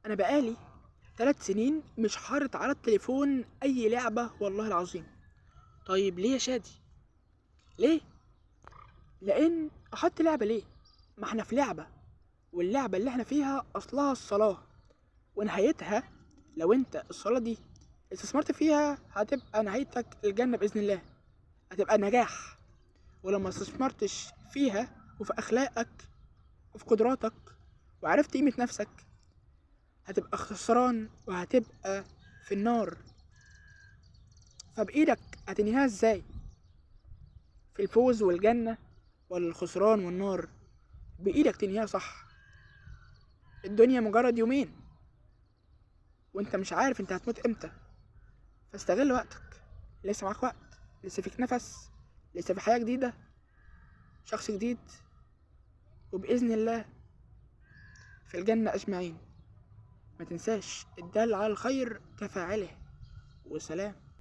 انا بقالي 3 سنين مش حاطط على التليفون اي لعبة والله العظيم. طيب ليه يا شادي؟ ليه؟ لان احط لعبة ليه؟ ما احنا في لعبة، واللعبة اللي احنا فيها اصلها الصلاة، ونهايتها لو انت الصلاة دي استثمرت فيها هتبقى نهايتك الجنة بإذن الله، هتبقى نجاح. ولو ما استثمرتش فيها وفي أخلاقك وفي قدراتك وعرفت قيمة نفسك هتبقى خسران وهتبقى في النار. فبإيدك هتنهيها ازاي؟ في الفوز والجنة ولا الخسران والنار؟ بإيدك تنهيها صح. الدنيا مجرد يومين وانت مش عارف انت هتموت امتى، فاستغل وقتك. لسه معاك وقت، لسه فيك نفس، لسه في حياة جديدة، شخص جديد، وبإذن الله في الجنة أجمعين. ما تنساش الدال على الخير كفاعله. وسلام.